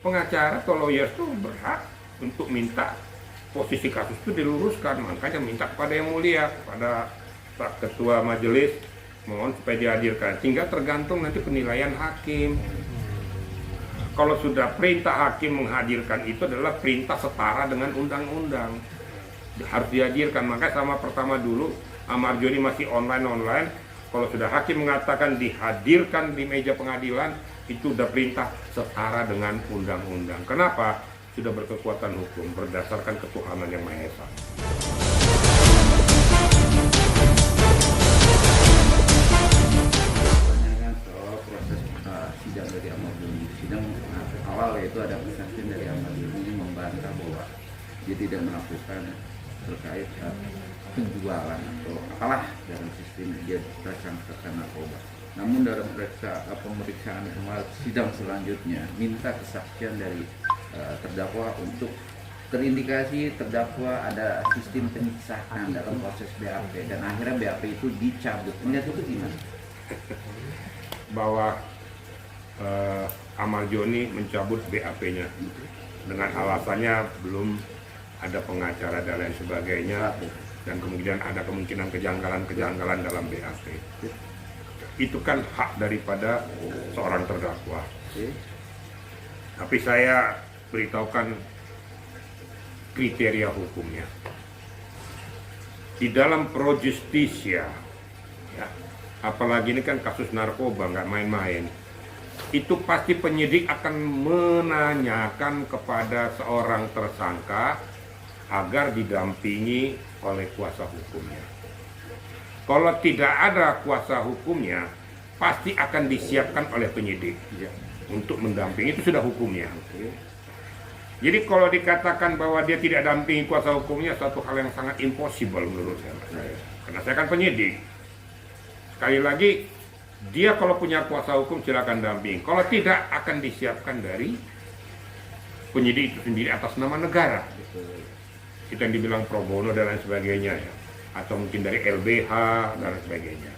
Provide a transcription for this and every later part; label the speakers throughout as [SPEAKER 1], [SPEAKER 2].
[SPEAKER 1] pengacara atau lawyers itu berhak untuk minta posisi kasus itu diluruskan. Makanya minta kepada yang mulia, kepada Pak Ketua Majelis, mohon supaya dihadirkan. Sehingga tergantung nanti penilaian hakim. Kalau sudah perintah hakim menghadirkan, itu adalah perintah setara dengan undang-undang, harus dihadirkan. Maka sama pertama dulu Amar Joni masih online. Kalau sudah hakim mengatakan dihadirkan di meja pengadilan, itu sudah perintah setara dengan undang-undang. Kenapa? Sudah berkekuatan hukum berdasarkan ketuhanan yang Maha Esa.
[SPEAKER 2] Pertanyaan soal proses sidang dari Amar Joni. Sidang awal yaitu ada kesaksian dari Amar Joni membantah bahwa dia tidak melakukan terkait penjualan atau apalah dalam sistem dia tersangka narkoba. Namun dalam pemeriksaan sidang selanjutnya minta kesaksian dari terdakwa untuk terindikasi terdakwa ada sistem penyiksaan dalam proses BAP dan akhirnya BAP itu dicabut. Melihat itu gimana?
[SPEAKER 1] Bahwa Amar Joni mencabut BAP-nya dengan alasannya belum ada pengacara dan lain sebagainya, dan kemudian ada kemungkinan kejanggalan dalam BAP. Itu kan hak daripada seorang terdakwa. Tapi saya beritahukan kriteria hukumnya. Di dalam pro justisia, ya, apalagi ini kan kasus narkoba, nggak main-main, itu pasti penyidik akan menanyakan kepada seorang tersangka agar didampingi oleh kuasa hukumnya. Kalau tidak ada kuasa hukumnya, pasti akan disiapkan oleh penyidik untuk mendampingi, itu sudah hukumnya. Jadi kalau dikatakan bahwa dia tidak dampingi kuasa hukumnya, satu hal yang sangat impossible menurut saya. Karena saya kan penyidik. Sekali lagi, dia kalau punya kuasa hukum silakan dampingi. Kalau tidak, akan disiapkan dari penyidik itu sendiri atas nama negara. Itu yang dibilang pro bono dan lain sebagainya, ya. Atau mungkin dari LBH dan lain sebagainya.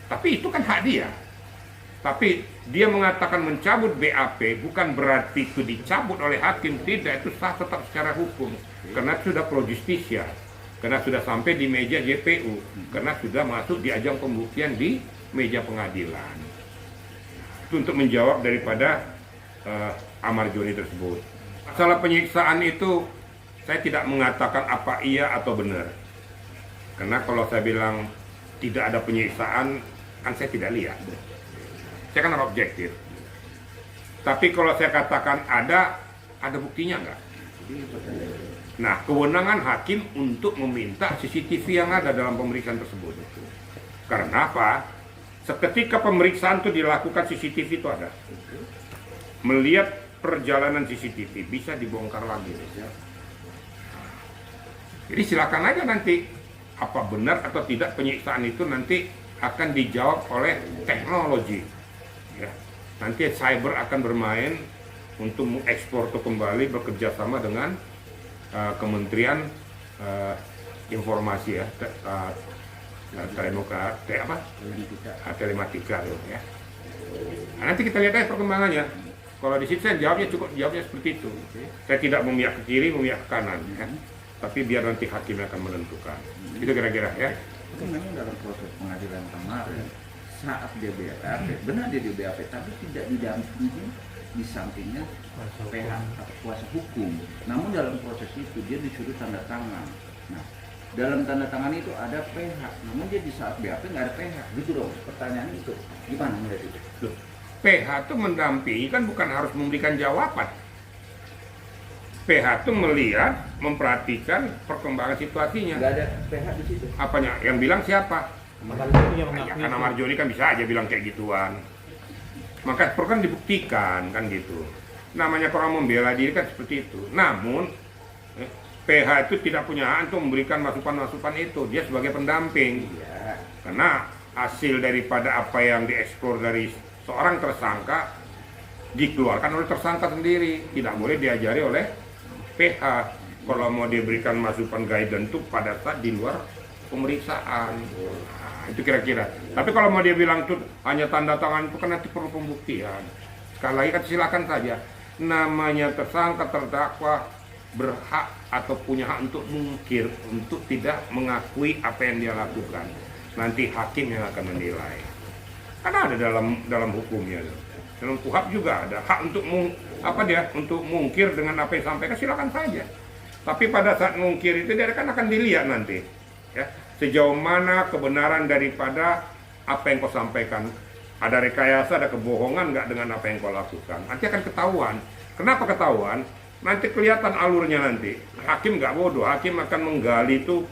[SPEAKER 1] Tapi itu kan hak dia. Tapi dia mengatakan mencabut BAP bukan berarti itu dicabut oleh hakim, tidak, itu sah tetap secara hukum. Karena sudah pro justisia, karena sudah sampai di meja JPU, karena sudah masuk di ajang pembuktian di meja pengadilan. Itu untuk menjawab daripada Amar Joni tersebut. Masalah penyiksaan itu saya tidak mengatakan apa iya atau benar. Karena kalau saya bilang tidak ada penyiksaan, kan saya tidak lihat. Saya kan objektif. Tapi kalau saya katakan ada buktinya enggak? Nah, kewenangan hakim untuk meminta CCTV yang ada dalam pemeriksaan tersebut. Karena apa? Seketika pemeriksaan itu dilakukan, CCTV itu ada. Melihat perjalanan CCTV bisa dibongkar lagi. Jadi silakan aja nanti apa benar atau tidak penyiksaan itu nanti akan dijawab oleh teknologi. Ya. Nanti cyber akan bermain untuk mengekspor itu kembali bekerja sama dengan Kementerian Informasi, ya, telematika, ya. Nah, nanti kita lihat aja perkembangannya. Kalau di situ saya jawabnya seperti itu. Saya tidak memihak ke kiri, memihak ke kanan, ya. Tapi biar nanti hakim akan menentukan. Itu kira-kira, ya.
[SPEAKER 2] Itu memang dalam proses pengadilan kemarin saat dia BAP, benar dia di BAP, tapi tidak didampingi di sampingnya PH atau kuasa hukum. Namun dalam proses itu dia disuruh tanda tangan. Nah, dalam tanda tangan itu ada PH, namun dia di saat BAP nggak ada PH. Gitu dong, pertanyaan itu gimana melihat itu?
[SPEAKER 1] Loh, PH itu mendampingi kan bukan harus memberikan jawaban. PH itu melihat, memperhatikan perkembangan situasinya.
[SPEAKER 2] Nggak ada PH di situ.
[SPEAKER 1] Apanya? Yang bilang siapa? Ya, karena Amar Joni kan bisa aja bilang kayak gituan. Maka perlu kan dibuktikan kan gitu. Namanya orang membela diri kan seperti itu. Namun PH itu tidak punya hak untuk memberikan masukan-masukan itu. Dia sebagai pendamping. Karena hasil daripada apa yang dieksplor dari seorang tersangka dikeluarkan oleh tersangka sendiri. Tidak boleh diajari oleh PH. Kalau mau diberikan masukan guidance itu pada saat di luar pemeriksaan. Itu kira-kira. Tapi kalau mau dia bilang itu hanya tanda tangan, itu kan nanti perlu pembuktian. sekali lagi kan silakan saja. Namanya tersangka, terdakwa berhak atau punya hak untuk mungkir, untuk tidak mengakui apa yang dia lakukan. Nanti hakim yang akan menilai. Karena ada dalam hukumnya. Dalam KUHP juga ada hak untuk untuk mungkir dengan apa yang disampaikan, silakan saja. Tapi pada saat mungkir itu dia akan dilihat nanti, ya, sejauh mana kebenaran daripada apa yang kau sampaikan. Ada rekayasa, ada kebohongan nggak dengan apa yang kau lakukan. Nanti akan ketahuan. Kenapa ketahuan? Nanti kelihatan alurnya nanti. Hakim nggak bodoh, hakim akan menggali itu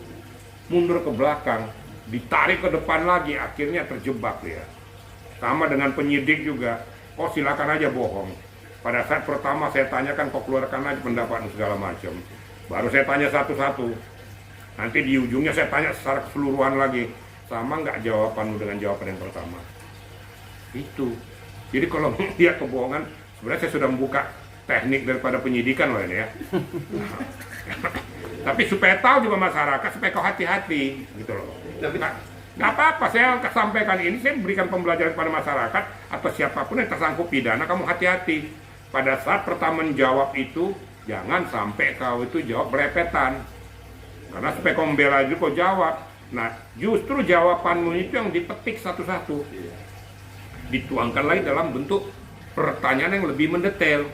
[SPEAKER 1] mundur ke belakang, ditarik ke depan lagi, akhirnya terjebak ya. Sama dengan penyidik juga. Oh silakan aja bohong. Pada saat pertama saya tanyakan, kau keluarkan aja pendapat segala macam. Baru saya tanya satu-satu. Nanti di ujungnya saya tanya secara keseluruhan lagi. Sama nggak jawabanmu dengan jawaban yang pertama? Itu. Jadi kalau melihat kebohongan, sebenarnya saya sudah membuka teknik daripada penyidikan loh ini ya. Tapi supaya tahu juga masyarakat, supaya kau hati-hati gitu loh. Nggak apa-apa, saya sampaikan ini, saya berikan pembelajaran kepada masyarakat atau siapapun yang tersangkut pidana, kamu hati-hati. Pada saat pertama menjawab itu, jangan sampai kau itu jawab berepetan. Karena supaya kau membela diri, kau jawab. Nah, justru jawabanmu itu yang dipetik satu-satu. Dituangkan lagi dalam bentuk pertanyaan yang lebih mendetail.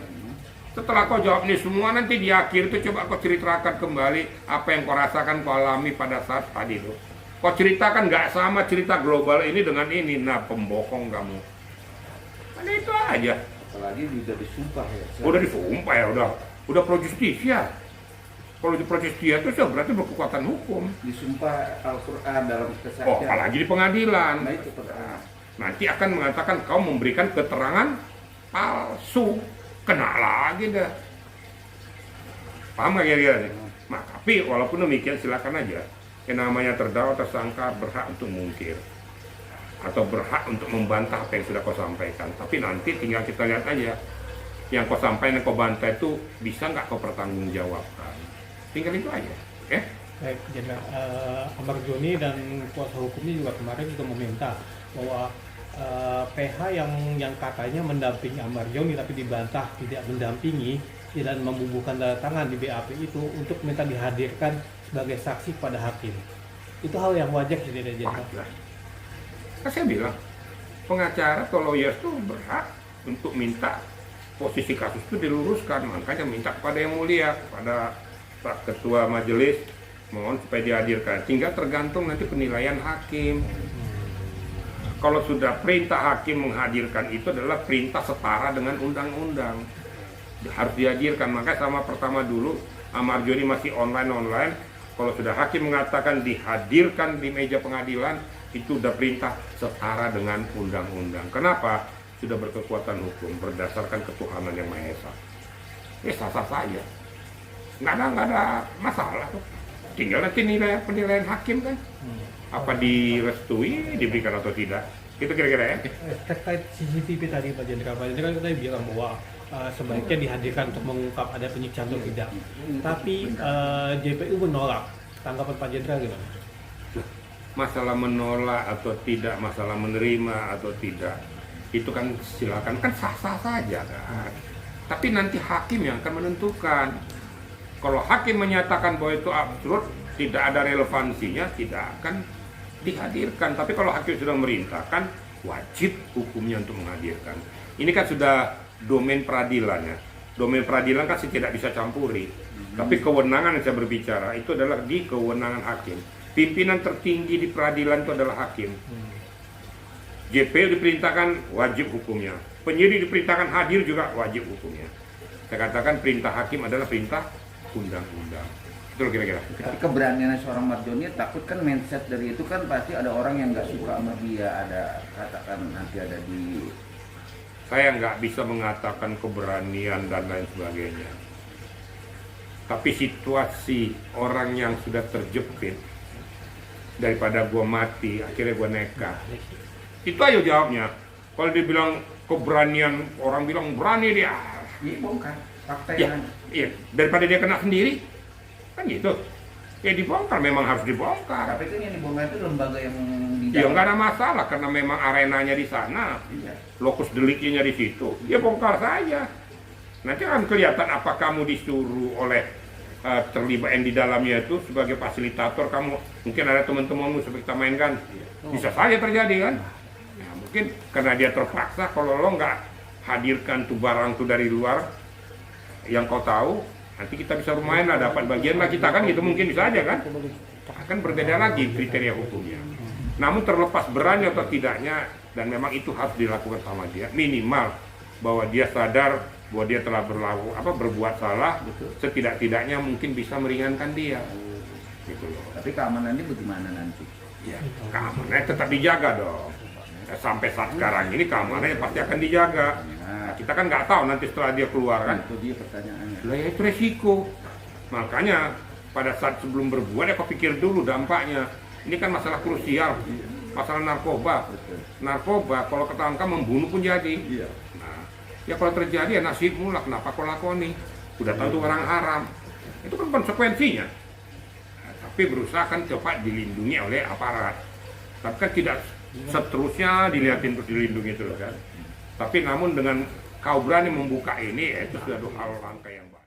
[SPEAKER 1] Setelah kau jawab ini semua, nanti di akhir itu coba kau ceritakan kembali apa yang kau rasakan, kau alami pada saat tadi itu. Kau ceritakan nggak sama cerita global ini dengan ini, nah pembohong kamu. Ada itu aja.
[SPEAKER 2] Apalagi sudah disumpah ya.
[SPEAKER 1] Udah disumpah ya, udah pro justisia. Kalau di pro justisia itu berarti berkekuatan hukum.
[SPEAKER 2] Disumpah Al-Quran dalam kesaksian.
[SPEAKER 1] Oh, apalagi di pengadilan.
[SPEAKER 2] Nah, itu pertanyaan.
[SPEAKER 1] Nanti akan mengatakan kau memberikan keterangan palsu. Kena lagi dah. Paham gak kira-kira nih? Nah, tapi walaupun demikian silakan aja. Yang namanya terdakwa, tersangka berhak untuk mungkir atau berhak untuk membantah apa yang sudah kau sampaikan. Tapi nanti tinggal kita lihat aja yang kau sampaikan, yang kau bantah itu bisa nggak kau pertanggungjawabkan. Tinggal itu aja.
[SPEAKER 3] Baik, Jenderal Amar Joni dan kuasa hukumnya juga kemarin juga meminta bahwa PH yang katanya mendampingi Amar Joni tapi dibantah tidak mendampingi dan membubuhkan tanda tangan di BAP itu untuk minta dihadirkan sebagai saksi pada hakim. Itu hal yang wajar tidak Jenderal?
[SPEAKER 1] Kan saya bilang pengacara atau lawyer itu berhak untuk minta posisi kasus itu diluruskan, makanya minta kepada yang mulia, kepada Pak Ketua Majelis, mohon supaya dihadirkan. Tinggal tergantung nanti penilaian hakim. Kalau sudah perintah hakim menghadirkan, itu adalah perintah setara dengan undang-undang, harus dihadirkan. Makanya sama pertama dulu Amar Joni masih online. Kalau sudah hakim mengatakan dihadirkan di meja pengadilan, itu udah perintah setara dengan undang-undang. Kenapa? Sudah berkekuatan hukum berdasarkan ketuhanan yang Maha Esa. Ya sah-sah saja. Nggak ada masalah tuh. Tinggal nanti penilaian hakim kan. Apa direstui, diberikan atau tidak. Itu kira-kira ya.
[SPEAKER 3] Terkait CCTV tadi Pak Jenderal tadi bilang bahwa sebaiknya dihadirkan untuk mengungkap ada penyiksaan atau tidak. Tapi JPU menolak. Tanggapan Pak Jenderal gimana?
[SPEAKER 1] Masalah menolak atau tidak, masalah menerima atau tidak, itu kan silakan, kan sah-sah saja kan. Tapi nanti hakim yang akan menentukan. Kalau hakim menyatakan bahwa itu absurd, tidak ada relevansinya, tidak akan dihadirkan. Tapi kalau hakim sudah merintahkan, wajib hukumnya untuk menghadirkan. Ini kan sudah domain peradilan ya. Domain peradilan kan saya tidak bisa campuri. Tapi kewenangan yang saya berbicara itu adalah di kewenangan hakim. Pimpinan tertinggi di peradilan itu adalah hakim. JPU diperintahkan, wajib hukumnya. Penyidik diperintahkan hadir juga, wajib hukumnya. Saya katakan perintah hakim adalah perintah undang-undang. Itu kira-kira.
[SPEAKER 2] Tapi keberanian seorang Mardhoni, takut kan mindset dari itu kan pasti ada orang yang nggak suka sama dia, ada katakan nanti ada di.
[SPEAKER 1] Saya nggak bisa mengatakan keberanian dan lain sebagainya. Tapi situasi orang yang sudah terjepit, daripada gua mati, akhirnya gua nekat. Itu aja jawabnya. Kalau dibilang keberanian, orang bilang berani dia.
[SPEAKER 2] Iya, bukan. Fakta
[SPEAKER 1] Ya,
[SPEAKER 2] yang
[SPEAKER 1] iya. Daripada dia kena sendiri, kan gitu. ya dibongkar, memang harus dibongkar.
[SPEAKER 2] Tapi kan yang dibongkar itu lembaga yang di
[SPEAKER 1] Ya nggak ada masalah karena memang arenanya di sana,
[SPEAKER 2] Iya.
[SPEAKER 1] lokus deliknya di situ, ya bongkar saja. Nanti akan kelihatan apa kamu disuruh oleh terlibat yang di dalamnya itu sebagai fasilitator, kamu mungkin ada teman-temanmu seperti kita mainkan, bisa saja terjadi kan? Nah, mungkin karena dia terpaksa, kalau lo nggak hadirkan tuh barang tuh dari luar yang kau tahu, nanti kita bisa lumayan lah dapat bagian lah kita kan, gitu mungkin bisa aja kan? Akan berbeda lagi kriteria hukumnya. Namun terlepas berani atau tidaknya, dan memang itu harus dilakukan sama dia, minimal bahwa dia sadar bahwa dia telah berbuat salah, setidak-tidaknya mungkin bisa meringankan dia. Gitu loh.
[SPEAKER 2] Tapi keamanannya bagaimana nanti?
[SPEAKER 1] Ya, keamanannya tetap dijaga dong. Ya, sampai saat sekarang ini keamanannya pasti akan dijaga. Nah, kita kan nggak tahu nanti setelah dia keluar kan.
[SPEAKER 2] Itu dia pertanyaannya.
[SPEAKER 1] Lah ya itu resiko. Makanya pada saat sebelum berbuat ya kau pikir dulu dampaknya. Ini kan masalah krusial, masalah narkoba.
[SPEAKER 2] Betul.
[SPEAKER 1] Narkoba kalau ketangkap membunuh pun jadi.
[SPEAKER 2] Iya.
[SPEAKER 1] Nah, ya kalau terjadi ya nasibmu lah, kenapa kau lakoni? Udah tahu itu orang haram. Itu kan konsekuensinya. Nah, tapi berusaha kan cepat dilindungi oleh aparat. Tapi kan tidak seterusnya dilihatin terus dilindungi terus kan. Tapi namun dengan kau berani membuka ini, ya itu sudah hal langkah yang baik.